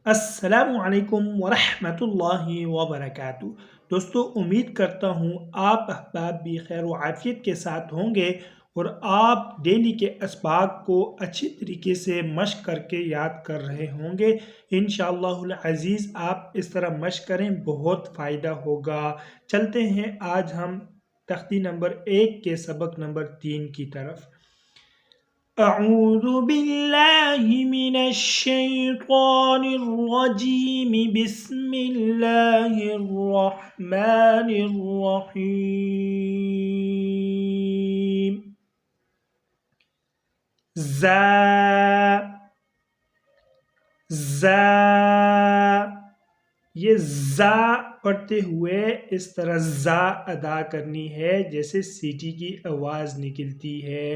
السلام علیکم ورحمۃ اللہ وبرکاتہ۔ دوستو، امید کرتا ہوں آپ احباب بھی خیر و عافیت کے ساتھ ہوں گے اور آپ ڈیلی کے اسباق کو اچھی طریقے سے مشق کر کے یاد کر رہے ہوں گے۔ انشاءاللہ العزیز آپ اس طرح مشق کریں، بہت فائدہ ہوگا۔ چلتے ہیں آج ہم تختی نمبر 1 کے سبق نمبر 3 کی طرف۔ اعوذ باللہ من الشیطان الرجیم، بسم اللہ الرحمن الرحیم۔ یہ زا پڑھتے ہوئے اس طرح زا ادا کرنی ہے جیسے سیٹی کی آواز نکلتی ہے۔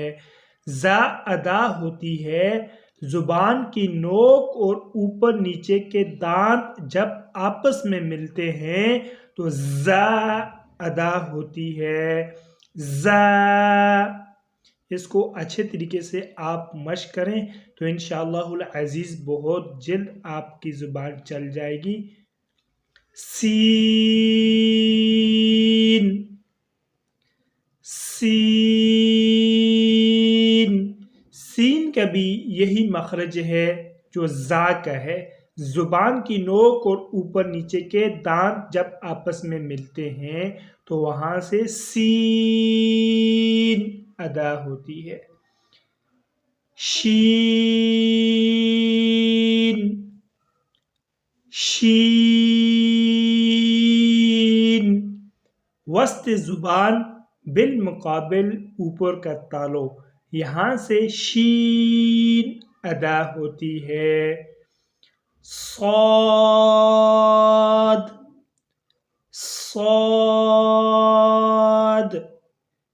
زا ادا ہوتی ہے زبان کی نوک اور اوپر نیچے کے دانت جب آپس میں ملتے ہیں تو زا ادا ہوتی ہے۔ زا، اس کو اچھے طریقے سے آپ مشق کریں تو انشاءاللہ العزیز بہت جلد آپ کی زبان چل جائے گی۔ سین کا بھی یہی مخرج ہے جو زا کا ہے۔ زبان کی نوک اور اوپر نیچے کے دانت جب آپس میں ملتے ہیں تو وہاں سے سین ادا ہوتی ہے۔ شین، وسط زبان بالمقابل اوپر کا تالو، یہاں سے شین ادا ہوتی ہے۔ صاد،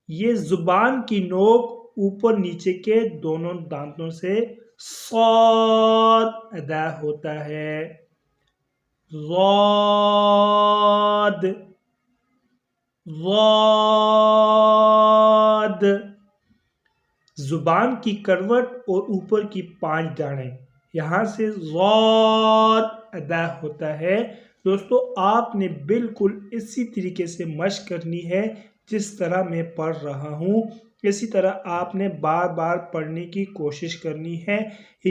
یہ زبان کی نوک اوپر نیچے کے دونوں دانتوں سے صاد ادا ہوتا ہے۔ ضاد، زبان کی کروٹ اور اوپر کی 5 دانے، یہاں سے ضاد ادا ہوتا ہے۔ دوستو، آپ نے بالکل اسی طریقے سے مشق کرنی ہے جس طرح میں پڑھ رہا ہوں، اسی طرح آپ نے بار بار پڑھنے کی کوشش کرنی ہے۔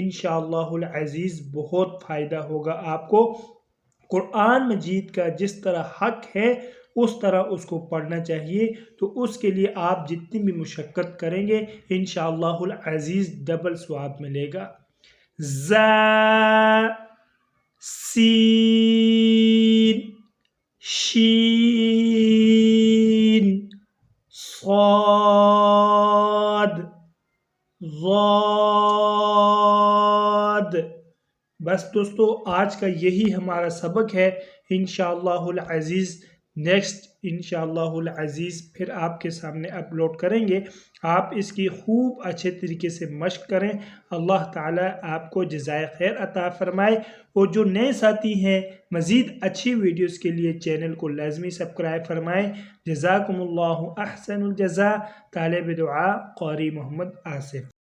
انشاءاللہ العزیز بہت فائدہ ہوگا آپ کو۔ قرآن مجید کا جس طرح حق ہے اس طرح اس کو پڑھنا چاہیے، تو اس کے لیے آپ جتنی بھی مشقت کریں گے انشاءاللہ العزیز ڈبل ثواب ملے گا۔ سین، شین، صاد، ضاد۔ بس دوستو، آج کا یہی ہمارا سبق ہے۔ انشاءاللہ العزیز نیکسٹ انشاءاللہ العزیز پھر آپ کے سامنے اپلوڈ کریں گے۔ آپ اس کی خوب اچھے طریقے سے مشق کریں۔ اللہ تعالیٰ آپ کو جزائے خیر عطا فرمائے، اور جو نئے ساتھی ہیں مزید اچھی ویڈیوز کے لیے چینل کو لازمی سبسکرائب فرمائیں۔ جزاکم اللہ احسن الجزاء۔ طالب دعا قاری محمد آصف۔